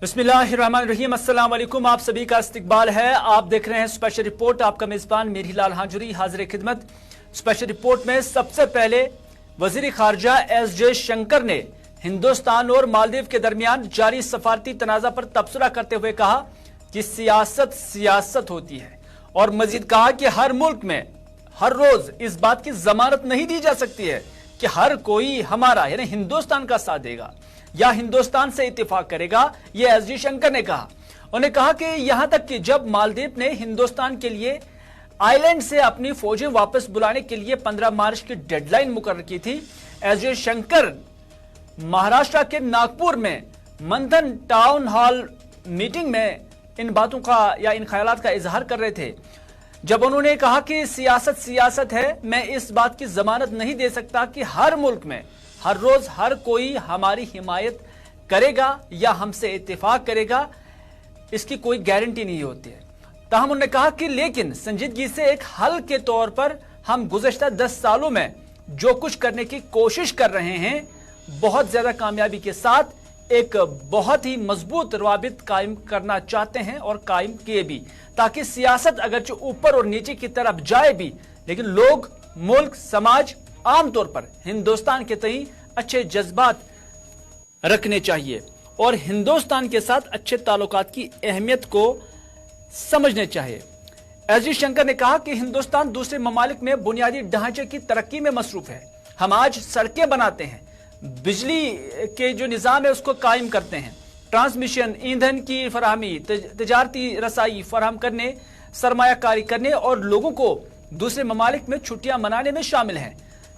बिस्मिल्लाहिर्रहमानिर्रहीम, अस्सलाम वालेकुम। आप सभी का इस्तकबाल है। आप देख रहे हैं स्पेशल रिपोर्ट। आपका मेजबान मेरीलाल हांजुरी हाजिर खिदमत। स्पेशल रिपोर्ट में सबसे पहले वजीर खारजा एस जयशंकर ने हिंदुस्तान और मालदीव के दरमियान जारी सफारती तनाज़ा पर तबसरा करते हुए कहा कि सियासत सियासत होती है, और मजीद कहा कि हर मुल्क में हर रोज इस बात की जमानत नहीं दी जा सकती है कि हर कोई हमारा यानी हिंदुस्तान का साथ देगा या हिंदुस्तान से इत्तेफाक करेगा। यह एस जयशंकर ने कहा। उन्होंने कहा कि यहां तक कि जब मालदीव ने हिंदुस्तान के लिए आइलैंड से अपनी फौजें वापस बुलाने के लिए 15 मार्च की डेडलाइन मुकर्रर की थी, एस जयशंकर महाराष्ट्र के नागपुर में मंथन टाउन हॉल मीटिंग में इन बातों का या इन ख्यालात का इजहार कर रहे थे। जब उन्होंने कहा कि सियासत सियासत है, मैं इस बात की जमानत नहीं दे सकता कि हर मुल्क में हर रोज हर कोई हमारी हिमायत करेगा या हमसे इत्तेफाक करेगा, इसकी कोई गारंटी नहीं होती है। ताहम उन्होंने कहा कि लेकिन संजीदगी से एक हल के तौर पर हम गुज़श्ता 10 सालों में जो कुछ करने की कोशिश कर रहे हैं, बहुत ज्यादा कामयाबी के साथ एक बहुत ही मजबूत रवाबित कायम करना चाहते हैं और कायम किए भी, ताकि सियासत अगरचे ऊपर और नीचे की तरफ जाए भी, लेकिन लोग, मुल्क, समाज आमतौर पर हिंदुस्तान के तई अच्छे जज्बात रखने चाहिए और हिंदुस्तान के साथ अच्छे ताल्लुकात की अहमियत को समझने चाहिए। एस जयशंकर ने कहा कि हिंदुस्तान दूसरे ममालिक में बुनियादी ढांचे की तरक्की में मसरूफ है। हम आज सड़कें बनाते हैं, बिजली के जो निज़ाम है उसको कायम करते हैं, ट्रांसमिशन, ईंधन की फराहमी, तजारती रसाई फराहम करने, सरमायाकारी करने और लोगों को दूसरे ममालिक में छुट्टियां मनाने में शामिल हैं।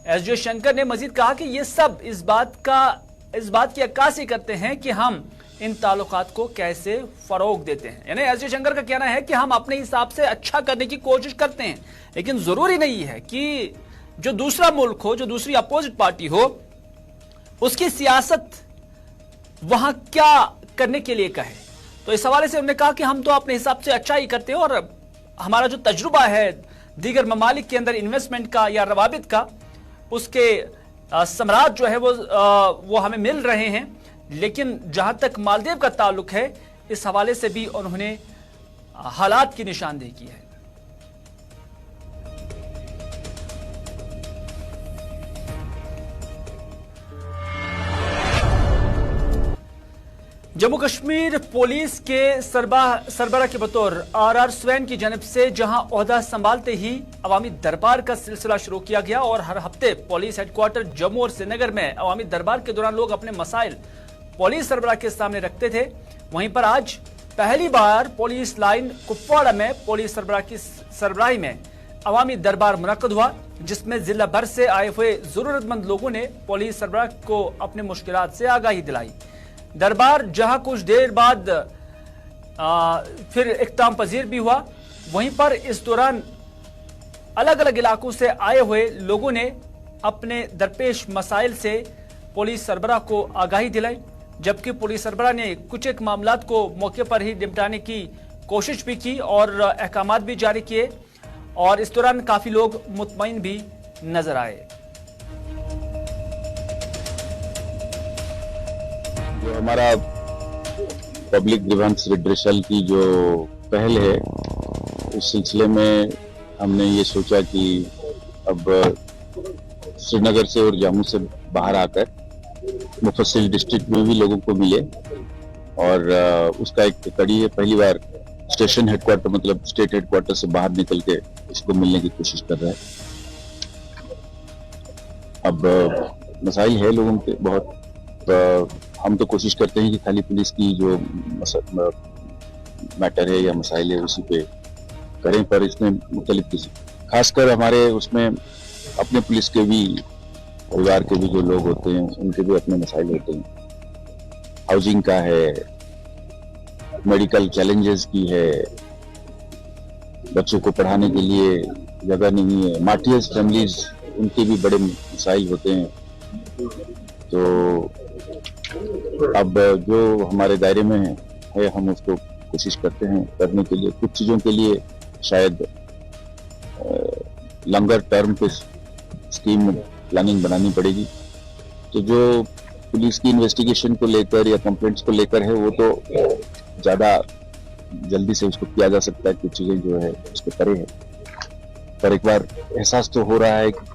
एस जयशंकर ने मजीद कहा कि ये सब इस बात की अक्कासी करते हैं कि हम इन ताल्लुकात को कैसे फरोग देते हैं। यानी एस जयशंकर का कहना है कि हम अपने हिसाब से अच्छा करने की कोशिश करते हैं, लेकिन जरूरी नहीं है कि जो दूसरा मुल्क हो, जो दूसरी अपोजिट पार्टी हो, उसकी सियासत वहां क्या करने के लिए कहे। तो इस हवाले से उन्होंने कहा कि हम तो अपने हिसाब से अच्छा ही करते हैं और हमारा जो तजुर्बा है दीगर ममालिक के अंदर इन्वेस्टमेंट का या रवाबित का, उसके समराज जो है वो हमें मिल रहे हैं। लेकिन जहां तक मालदीव का ताल्लुक है, इस हवाले से भी उन्होंने हालात की निशानदेही की है। जम्मू कश्मीर पुलिस के सरबराह के बतौर आर स्वैन की जानब से जहां ओहदा संभालते ही अवामी दरबार का सिलसिला शुरू किया गया और हर हफ्ते पुलिस हेडक्वार्टर जम्मू और श्रीनगर में अवामी दरबार के दौरान लोग अपने मसाइल पुलिस सरबराह के सामने रखते थे, वहीं पर आज पहली बार पुलिस लाइन कुपवाड़ा में पुलिस सरबराह की सरबराही में अवामी दरबार मुनक्कद हुआ, जिसमें जिला भर से आए हुए जरूरतमंद लोगों ने पुलिस सरबराह को अपने मुश्किलात से आगाही दिलाई। दरबार जहां कुछ देर बाद फिर इख्तिताम पजीर भी हुआ, वहीं पर इस दौरान अलग अलग इलाकों से आए हुए लोगों ने अपने दरपेश मसाइल से पुलिस सरबराह को आगाही दिलाई, जबकि पुलिस सरबराह ने कुछ एक मामलात को मौके पर ही निपटाने की कोशिश भी की और अहकामात भी जारी किए, और इस दौरान काफी लोग मुतमईन भी नजर आए। जो हमारा पब्लिक ग्रीवेंस रिड्रेसल की जो पहल है, उस सिलसिले में हमने ये सोचा कि अब श्रीनगर से और जम्मू से बाहर आकर मुफस्सिल डिस्ट्रिक्ट में भी लोगों को मिले, और उसका एक कड़ी है। पहली बार स्टेशन हेडक्वार्टर मतलब स्टेट हेडक्वार्टर से बाहर निकल के इसको मिलने की कोशिश कर रहे हैं। अब मसाइल है लोगों के बहुत, हम तो कोशिश करते हैं कि खाली पुलिस की जो मैटर है या मसाइल है उसी पे करें, पर इसमें मुख्तलिफ किसी, खासकर हमारे उसमें अपने पुलिस के भी, परिवार के भी जो लोग होते हैं उनके भी अपने मसाइल होते हैं। हाउसिंग का है, मेडिकल चैलेंजेस की है, बच्चों को पढ़ाने के लिए जगह नहीं है, मार्टियर्स फैमिलीज उनके भी बड़े मसाइल होते हैं। तो अब जो हमारे दायरे में है हम उसको कोशिश करते हैं करने के लिए। कुछ चीज़ों के लिए शायद लॉन्गर टर्म पे स्कीम प्लानिंग बनानी पड़ेगी। तो जो पुलिस की इन्वेस्टिगेशन को लेकर या कंप्लेंट्स को लेकर है, वो तो ज्यादा जल्दी से उसको किया जा सकता है, कुछ चीजें जो है उसके परे है। पर एक बार एहसास तो हो रहा है कि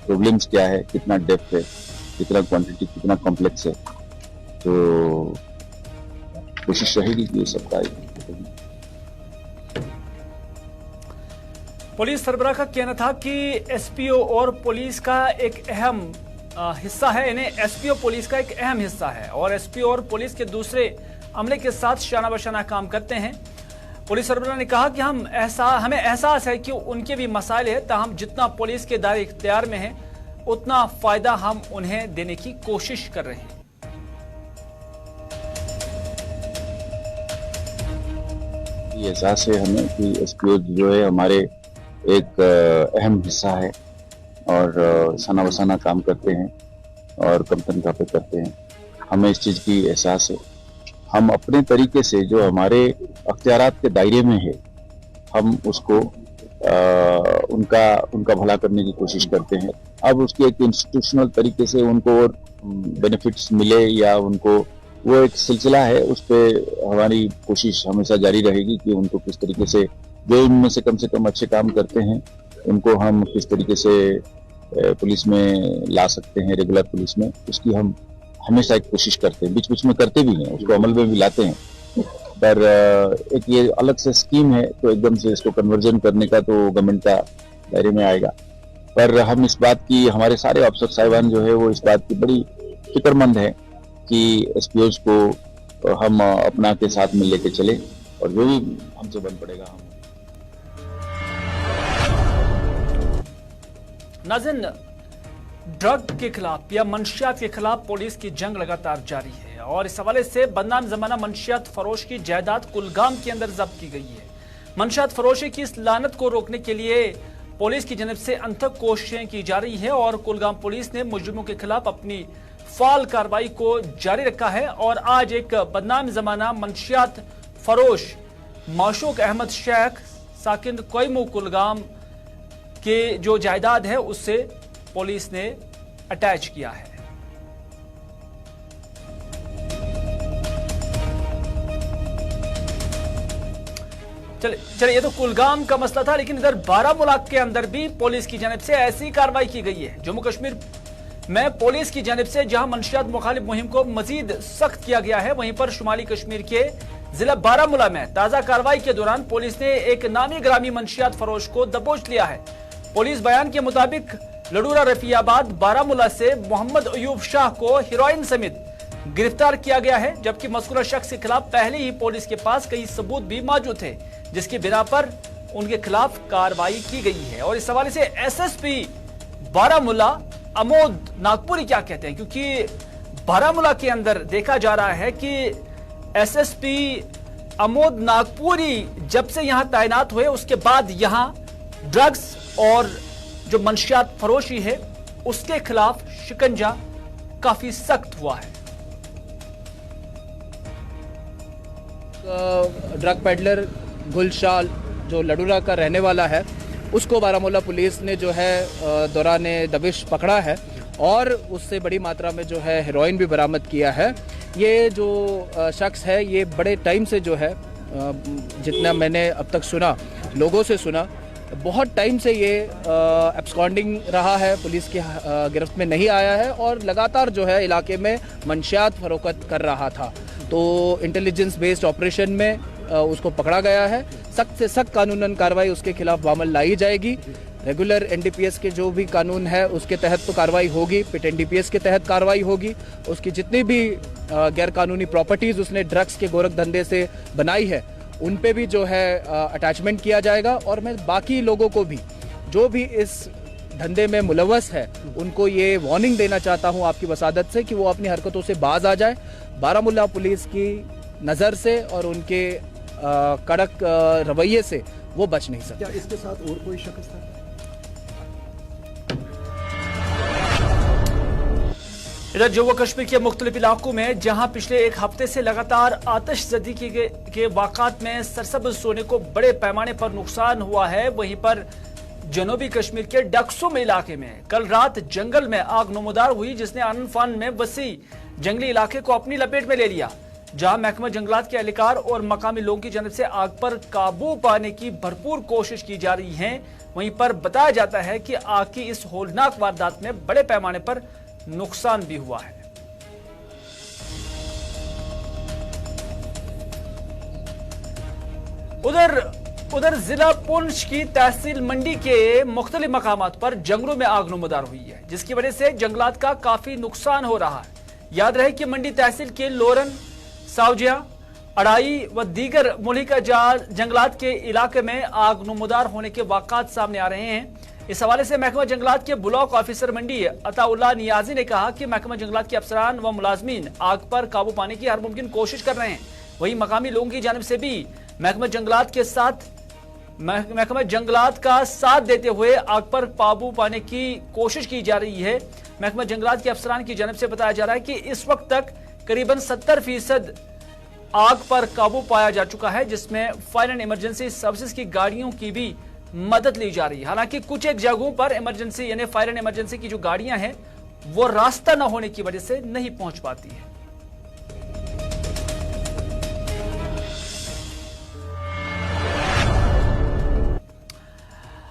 प्रॉब्लम्स क्या है, कितना डेप्थ है, कितना क्वांटिटी, कितना कॉम्प्लेक्स है। तो कोशिश रहेगी कि ये सब का पुलिस सरबराह का कहना था कि एसपीओ और पुलिस का एक अहम हिस्सा है, इन्हें एसपीओ पुलिस का एक अहम हिस्सा है और एसपीओ और पुलिस के दूसरे अमले के साथ शाना बशाना काम करते हैं। पुलिस सरबराह ने कहा कि हमें एहसास है कि उनके भी मसाइल है, ताहम जितना पुलिस के दायरे इख्तियार में है उतना फायदा हम उन्हें देने की कोशिश कर रहे हैं। ये एहसास है हमें कि एसपीओ जो है हमारे एक अहम हिस्सा है और सना बसाना काम करते हैं और कम तनख्वाह पे करते हैं। हमें इस चीज की एहसास है। हम अपने तरीके से जो हमारे अख्तियारात के दायरे में है, हम उसको उनका भला करने की कोशिश करते हैं। अब उसके एक इंस्टीट्यूशनल तरीके से उनको बेनिफिट्स मिले या उनको वो एक सिलसिला है, उस पर हमारी कोशिश हमेशा जारी रहेगी कि उनको किस तरीके से, जो इनमें से कम अच्छे काम करते हैं, उनको हम किस तरीके से पुलिस में ला सकते हैं, रेगुलर पुलिस में, उसकी हम हमेशा एक कोशिश करते हैं। बीच बीच में करते भी हैं, उसको अमल में भी लाते हैं। पर एक ये अलग से स्कीम है, तो एकदम से इसको कन्वर्जन करने का तो गवर्नमेंट का दायरे में आएगा। पर हम इस बात की, हमारे सारे अफसर साहिबान जो है वो इस बात की बड़ी फिक्रमंद है कि एसपीओज को हम अपना के साथ में लेके चले और जो भी हमसे बन पड़ेगा हम। नाज़रीन, ड्रग के खिलाफ या मंशियात के खिलाफ पुलिस की जंग लगातार जारी है और इस हवाले से बदनाम जमाना मंशियात फरोश की जायदाद कुलगाम के अंदर जब्त की गई है। मंशियात फरोशी की इस लानत को रोकने के लिए पुलिस की जानब से अनथक कोशिशें की जा रही है और कुलगाम पुलिस ने मुजरिमों के खिलाफ अपनी फाल कार्रवाई को जारी रखा है और आज एक बदनाम जमाना मंशियात फरोश माशूक अहमद शेख साकिन कोयमू कुलगाम के जो जायदाद है उससे पुलिस ने अटैच किया है। चलिए ये तो कुलगाम का मसला था, लेकिन इधर बारामूला के अंदर भी पुलिस की जानब से ऐसी कार्रवाई की गई है। जम्मू कश्मीर में पुलिस की जानब से जहां मंशियात मुखालिफ मुहिम को मजीद सख्त किया गया है, वहीं पर शुमाली कश्मीर के जिला बारामूला में ताजा कार्रवाई के दौरान पुलिस ने एक नामी ग्रामी मंशियात फरोश को दबोच लिया है। पुलिस बयान के मुताबिक लडूरा रफियाबाद बारामूला से मोहम्मद अयूब शाह को हेरोइन समेत गिरफ्तार किया गया है, जबकि मज़कूरा शख्स के खिलाफ पहले ही पुलिस के पास कई सबूत भी मौजूद थे, जिसकी बिना पर उनके खिलाफ कार्रवाई की गई है। और इस हवाले से एसएसपी बारामूला अमोद नागपुरी क्या कहते हैं, क्योंकि बारामूला के अंदर देखा जा रहा है कि एसएसपी अमोद नागपुरी जब से यहां तैनात हुए उसके बाद यहां ड्रग्स और जो मंशियात फरोशी है उसके खिलाफ शिकंजा काफी सख्त हुआ है। ड्रग पेडलर गुलशाल जो लडूरा का रहने वाला है, उसको बारामूला पुलिस ने जो है दौरान दबिश पकड़ा है और उससे बड़ी मात्रा में जो है हेरोइन भी बरामद किया है। ये जो शख्स है ये बड़े टाइम से जो है, जितना मैंने अब तक सुना, लोगों से सुना, बहुत टाइम से ये एब्सकॉन्डिंग रहा है, पुलिस की गिरफ्त में नहीं आया है और लगातार जो है इलाके में मंशियात फरोख्त कर रहा था। तो इंटेलिजेंस बेस्ड ऑपरेशन में उसको पकड़ा गया है। सख्त से सख्त कानूनन कार्रवाई उसके खिलाफ अमल लाई जाएगी। रेगुलर एनडीपीएस के जो भी कानून है उसके तहत तो कार्रवाई होगी, पिट एनडीपीएस के तहत कार्रवाई होगी। उसकी जितनी भी गैर कानूनी प्रॉपर्टीज उसने ड्रग्स के गोरख धंधे से बनाई है उन पे भी जो है अटैचमेंट किया जाएगा। और मैं बाकी लोगों को भी जो भी इस धंधे में मुलव्वस है उनको ये वार्निंग देना चाहता हूं आपकी वसादत से कि वो अपनी हरकतों से बाज आ जाए। बारामूला पुलिस की नज़र से और उनके कड़क रवैये से वो बच नहीं सकते। क्या इसके साथ और कोई शख्स था? इधर जम्मू कश्मीर के मुख्तलिफ इलाकों में जहां पिछले एक हफ्ते से लगातार आतिशज़दी के वाक़ात में सरसब्ज़ सोने को बड़े पैमाने पर नुकसान हुआ है, वहीं पर जनूबी कश्मीर के डक्सुम इलाके में कल रात जंगल में आग नमूदार हुई, जिसने आनन फान में वसी जंगली इलाके को अपनी लपेट में ले लिया। जहां महकमा जंगलात के एहलकार और मकामी लोगों की जानब से आग पर काबू पाने की भरपूर कोशिश की जा रही है, वहीं पर बताया जाता है कि आग की इस होलनाक वारदात में बड़े पैमाने पर नुकसान भी हुआ है। उधर जिला पुंछ की तहसील मंडी के मुख्तलिफ मकामात पर जंगलों में आग नमूदार हुई है, जिसकी वजह से जंगलात का काफी नुकसान हो रहा है। याद रहे कि मंडी तहसील के लोरन, सावजिया, अड़ाई व दीगर मुल्हिका जंगलात के इलाके में आग नमूदार होने के वाक़ात सामने आ रहे हैं। इस हवाले से महकमा जंगलात के ब्लॉक ऑफिसर मंडी अताउल्लाह नियाजी ने कहा कि महकमा जंगलात के अफसरान व मुलाजमीन आग पर काबू पाने की हर मुमकिन कोशिश कर रहे हैं। वहीं मकामी लोगों की जानिब से भी महकमा जंगलात का साथ देते हुए आग पर काबू पाने की कोशिश की जा रही है। महकमा जंगलात के अफसरान की जानिब से बताया जा रहा है कि इस वक्त तक करीबन 70% आग पर काबू पाया जा चुका है, जिसमें फायर एंड इमरजेंसी सर्विसेज की गाड़ियों की भी मदद ली जा रही है। हालांकि कुछ एक जगहों पर इमरजेंसी यानी फायर एंड इमरजेंसी की जो गाड़ियां हैं वो रास्ता न होने की वजह से नहीं पहुंच पाती है।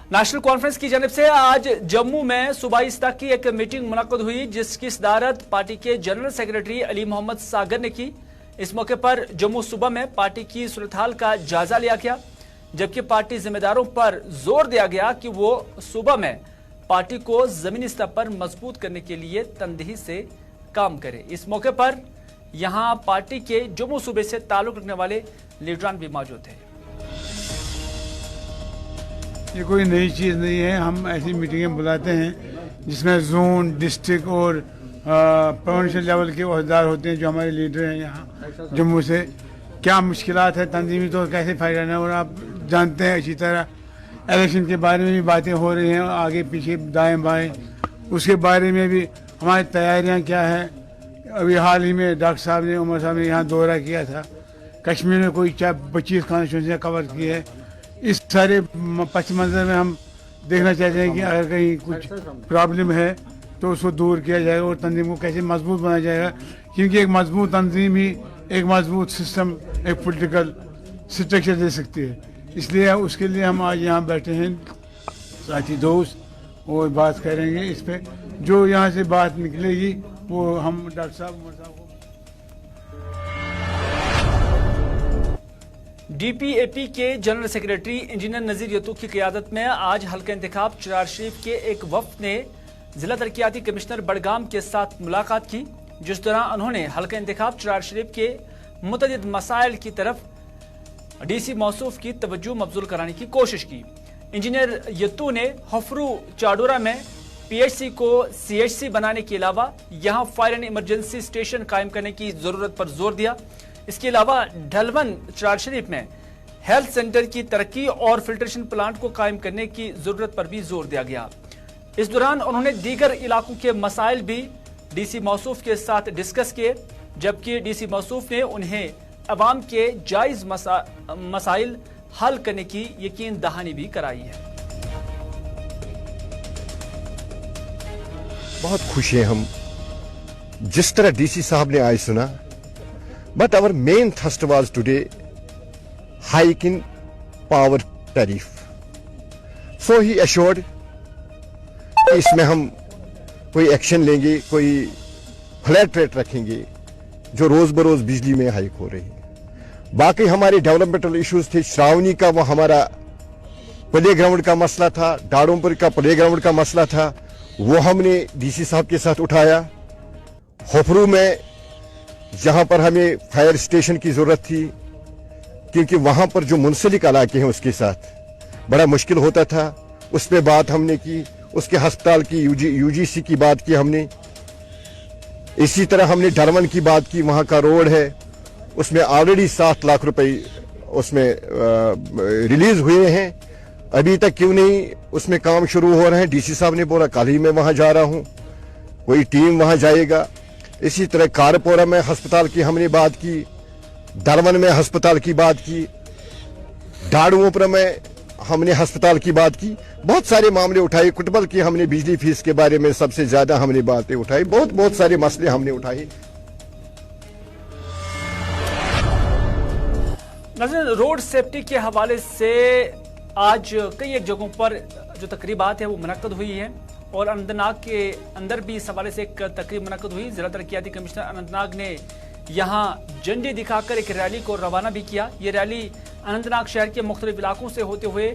नेशनल कॉन्फ्रेंस की जानिब से आज जम्मू में सूबाई सतह की एक मीटिंग मुनक्कद हुई, जिसकी सदारत पार्टी के जनरल सेक्रेटरी अली मोहम्मद सागर ने की। इस मौके पर जम्मू सूबा में पार्टी की सूरत हाल का जायजा लिया गया, जबकि पार्टी जिम्मेदारों पर जोर दिया गया कि वो सूबा में पार्टी को जमीनी स्तर पर मजबूत करने के लिए तनदेही से काम करे। इस मौके पर यहां पार्टी के जम्मू सूबे से ताल्लुक रखने वाले लीडरान भी मौजूद थे। ये कोई नई चीज़ नहीं है। हम ऐसी मीटिंगें बुलाते हैं जिसमें जोन, डिस्ट्रिक्ट और प्रोविंशियल लेवल के अहदेदार होते हैं, जो हमारे लीडर हैं यहाँ जम्मू से। क्या मुश्किलात है तंजीमी तौर कैसे फायदा है, और आप जानते हैं इसी तरह इलेक्शन के बारे में भी बातें हो रही हैं, आगे पीछे दाएं बाएं, उसके बारे में भी हमारी तैयारियाँ क्या है। अभी हाल ही में डॉक्टर साहब ने, उमर साहब ने यहाँ दौरा किया था, कश्मीर में कोई 25 कॉन्स्टिट्यूंसियाँ कवर की है। इस सारे पस मंजर में हम देखना चाहते हैं कि अगर कहीं कुछ प्रॉब्लम है तो उसको दूर किया जाएगा और तंजीम को कैसे मजबूत बनाया जाएगा, क्योंकि एक मजबूत तंजीम ही एक मजबूत सिस्टम, एक पॉलिटिकल स्ट्रक्चर दे सकती है। इसलिए उसके लिए हम आज यहाँ बैठे हैं साथी दोस्त, और बात करेंगे इस पे। जो यहाँ से बात निकलेगी वो हम डॉक्टर साहब, उमर साहब को। डीपीएपी के जनरल सेक्रेटरी इंजीनियर नजीर यतू की क़ियादत में आज हल्का इंतखाब चरार शरीफ के एक वफ्द ने जिला तरक्याती कमिश्नर बडगाम के साथ मुलाकात की, जिस दौरान उन्होंने हल्का इंतखाब चरार शरीफ के मुतअद्दिद मसाइल की तरफ डीसी मौसूफ की तवज्जो मबजूल कराने की कोशिश की। इंजीनियर यतू ने हफरू चाडोरा में पीएचसी को सीएचसी बनाने के अलावा यहाँ फायर एंड इमरजेंसी स्टेशन कायम करने की जरूरत पर जोर दिया। इसके अलावा ढलवन चरार शरीफ में हेल्थ सेंटर की तरक्की और फिल्ट्रेशन प्लांट को कायम करने की जरूरत पर भी जोर दिया गया। इस दौरान उन्होंने दीगर इलाकों के मसाइल भी डीसी मौसूफ के साथ डिस्कस किए, जबकि डीसी मौसूफ ने उन्हें अवाम के जायज मसाइल हल करने की यकीन दहानी भी कराई है। बहुत खुश हैं हम जिस तरह डीसी साहब ने आज सुना, but our main thrust was today hike in power tariff. So he assured इसमें हम कोई एक्शन लेंगे, कोई फ्लैट रेट रखेंगे जो रोज बरोज बिजली में हाइक हो रही है। बाकी हमारे डेवलपमेंटल इश्यूज थे, श्रावणी का वो हमारा प्ले ग्राउंड का मसला था, डाड़ोंपुर का प्ले ग्राउंड का मसला था, वो हमने डीसी साहब के साथ उठाया। होफरू में जहां पर हमें फायर स्टेशन की जरूरत थी, क्योंकि वहां पर जो मुंसलिक इलाके हैं उसके साथ बड़ा मुश्किल होता था, उस पर बात हमने की। उसके अस्पताल की यूजीसी की बात की हमने। इसी तरह हमने ढलवन की बात की, वहां का रोड है उसमें ऑलरेडी 7 लाख रुपए उसमें रिलीज हुए हैं, अभी तक क्यों नहीं उसमें काम शुरू हो रहे हैं। डीसी साहब ने बोला कल ही मैं वहां जा रहा हूं, कोई टीम वहां जाएगा। इसी तरह कारपोरा में अस्पताल की हमने बात की, ढलवन में अस्पताल की बात की, डाड़ुओं में हमने अस्पताल की बात की, बहुत सारे मामले उठाए, कुटबल की हमने बिजली फीस के बारे में सबसे ज्यादा हमने बातें उठाई, बहुत सारे मसले हमने उठाए। नाज़रीन, रोड सेफ्टी के हवाले से आज कई एक जगहों पर जो तकरीबात है वो मुनक्कद हुई है और अनंतनाग के अंदर भी इस हवाले से एक तकरीब मुनक्कद हुई। जिला तरक्याती कमिश्नर अनंतनाग ने यहाँ झंडे दिखाकर एक रैली को रवाना भी किया। ये रैली अनंतनाग शहर के मुख्तलिफ इलाकों से होते हुए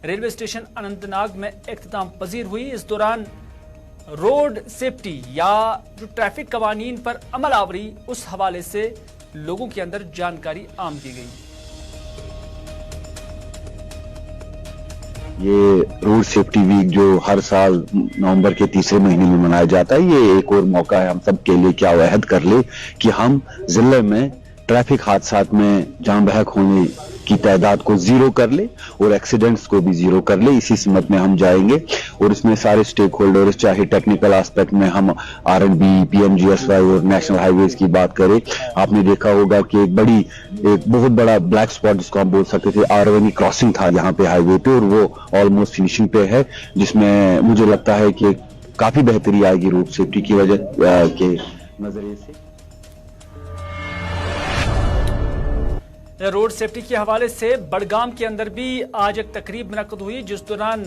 रेलवे स्टेशन अनंतनाग में इख्तिताम पजीर हुई। इस दौरान रोड सेफ्टी या जो ट्रैफिक कवानीन पर अमल आवरी, उस हवाले से लोगों के अंदर जानकारी आम की गई। ये रोड सेफ्टी वीक जो हर साल नवंबर के तीसरे महीने में मनाया जाता है, ये एक और मौका है हम सब के लिए क्या अहद कर ले कि हम जिले में ट्रैफिक हादसात में जान बहक होने की तादाद को जीरो कर ले और एक्सीडेंट्स को भी जीरो कर ले। इसी सिमत में हम जाएंगे और इसमें सारे स्टेक होल्डर्स, चाहे टेक्निकल एस्पेक्ट में हम R&B, PMGSY और नेशनल हाईवेज की बात करें, आपने देखा होगा कि एक बहुत बड़ा ब्लैक स्पॉट जिसको हम बोल सकते थे, आरवनी क्रॉसिंग था यहाँ पे हाईवे पे और वो ऑलमोस्ट फिनिशिंग पे है, जिसमें मुझे लगता है कि काफी बेहतरी आएगी रोड सेफ्टी की वजह के नजरिए से। रोड सेफ्टी के हवाले से बड़गाम के अंदर भी आज एक तकरीब मुनक्कद हुई, जिस दौरान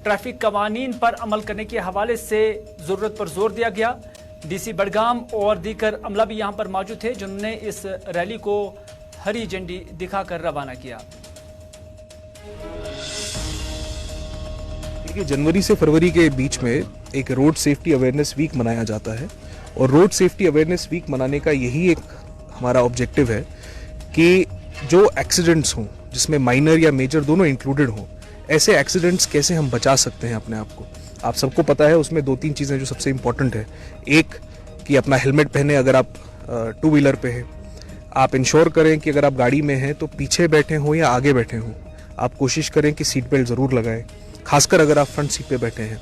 ट्रैफिक कवानीन पर अमल करने के हवाले से जरूरत पर जोर दिया गया। DC बड़गाम और दीगर अमला भी यहां पर मौजूद थे, जिन्होंने इस रैली को हरी झंडी दिखाकर रवाना किया। देखिए, जनवरी से फरवरी के बीच में एक रोड सेफ्टी अवेयरनेस वीक मनाया जाता है और रोड सेफ्टी अवेयरनेस वीक मनाने का यही एक हमारा ऑब्जेक्टिव है कि जो एक्सीडेंट्स हों, जिसमें माइनर या मेजर दोनों इंक्लूडेड हों, ऐसे एक्सीडेंट्स कैसे हम बचा सकते हैं अपने आप को। आप सबको पता है उसमें 2-3 चीज़ें जो सबसे इंपॉर्टेंट है। एक कि अपना हेलमेट पहने अगर आप 2 व्हीलर पे हैं, आप इंश्योर करें कि अगर आप गाड़ी में हैं तो पीछे बैठे हों या आगे बैठे हों, आप कोशिश करें कि सीट बेल्ट ज़रूर लगाएं, खासकर अगर आप फ्रंट सीट पे बैठे हैं।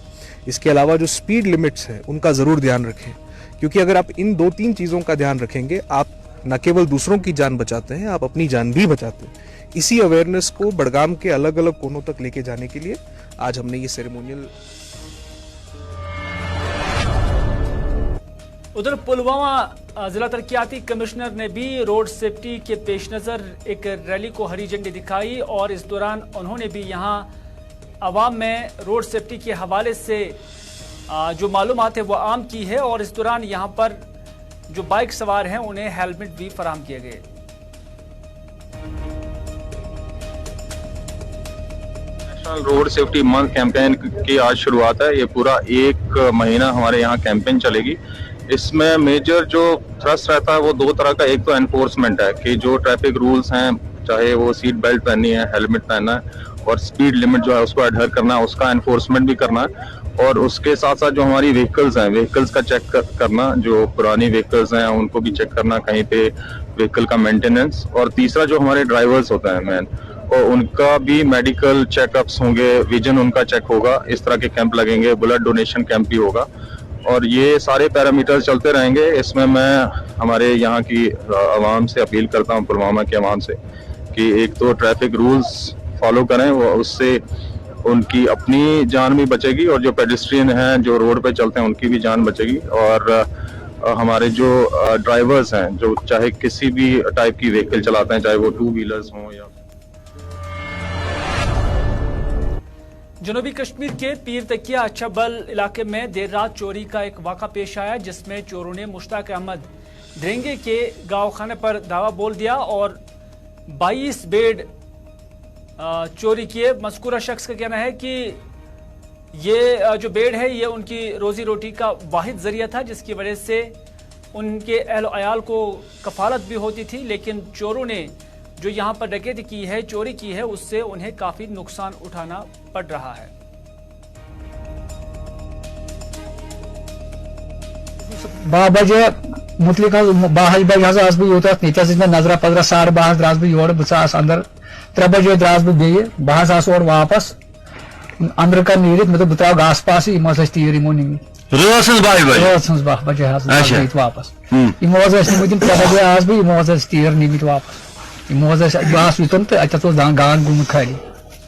इसके अलावा जो स्पीड लिमिट्स हैं उनका ज़रूर ध्यान रखें, क्योंकि अगर आप इन 2-3 चीज़ों का ध्यान रखेंगे, आप न केवल दूसरों की जान बचाते हैं, आप अपनी जान भी बचाते हैं। इसी अवेयरनेस को बड़गाम के अलग अलग कोनों तक लेके जाने के लिए आज हमने ये सेरेमोनियल। उधर पुलवामा जिला तरक्याती कमिश्नर ने भी रोड सेफ्टी के पेश नज़र एक रैली को हरी झंडी दिखाई और इस दौरान उन्होंने भी यहाँ अवाम में रोड सेफ्टी के हवाले से जो मालूमात है वो आम की है और इस दौरान यहाँ पर जो बाइक सवार हैं उन्हें हेलमेट भी फराहम किए गए। National road safety month campaign की आज शुरुआत है। ये पूरा 1 महीना हमारे यहाँ कैंपेन चलेगी। इसमें मेजर जो थ्रस्ट रहता है वो 2 तरह का, एक तो एनफोर्समेंट है कि जो ट्रैफिक रूल्स हैं, चाहे वो सीट बेल्ट पहननी है, हेलमेट पहनना है और स्पीड लिमिट जो है उसको अडहर करना है, उसका एनफोर्समेंट भी करना है। और उसके साथ साथ जो हमारी व्हीकल्स हैं, व्हीकल्स का चेक करना, जो पुरानी व्हीकल्स हैं उनको भी चेक करना, कहीं पे व्हीकल का मेंटेनेंस। और तीसरा जो हमारे ड्राइवर्स होते हैं मैन, और उनका भी मेडिकल चेकअप्स होंगे, विजन उनका चेक होगा, इस तरह के कैंप लगेंगे, ब्लड डोनेशन कैंप भी होगा और ये सारे पैरामीटर्स चलते रहेंगे। इसमें मैं हमारे यहाँ की आवाम से अपील करता हूँ, पुलवामा के आवाम से, कि एक तो ट्रैफिक रूल्स फॉलो करें, वो उससे उनकी अपनी जान भी बचेगी और जो पेडेस्ट्रियन हैं जो रोड पे चलते हैं उनकी भी जान बचेगी। और हमारे जो ड्राइवर्स हैं जो चाहे किसी भी टाइप की व्हीकल चलाते हैं, चाहे वो 2 व्हीलर्स हों या। जनूबी कश्मीर के पीर तकिया अच्छाबल इलाके में देर रात चोरी का एक वाक़ा पेश आया, जिसमें चोरों ने मुश्ताक अहमद ड्रेंगे के गाँव खाने पर दावा बोल दिया और 22 बेड चोरी किए। मज़कूरा शख्स का कहना है कि ये जो बेड है ये उनकी रोजी रोटी का वाहिद जरिया था, जिसकी वजह से उनके अहल अयाल को कफालत भी होती थी, लेकिन चोरों ने जो यहाँ पर डकैती की है, चोरी की है, उससे उन्हें काफी नुकसान उठाना पड़ रहा है। बजे मुतलिक 12 बजे बह यूत नीत नजरा पदरा 12:30 द्रास बह योर बस अंदर 3 बजे द्रास बह बहस और वापस अंदर कर नीरित मे बह त्राव घास पास यमो तीर यमो निमित रात 12 बजे वापस यमो निमित 3 बजे आज बह यमो तीर निमित वापस यमो घास युतन तो अत गान गुमुत खाली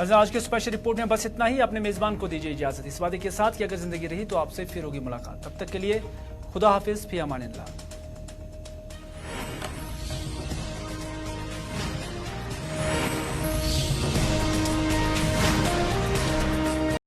आज के स्पेशल रिपोर्ट में बस इतना ही। अपने मेजबान को दीजिए इजाजत इस वादे के साथ कि अगर जिंदगी रही तो आपसे फिर होगी मुलाकात। तब तक के लिए खुदा हाफिज, फी अमानिल्लाह।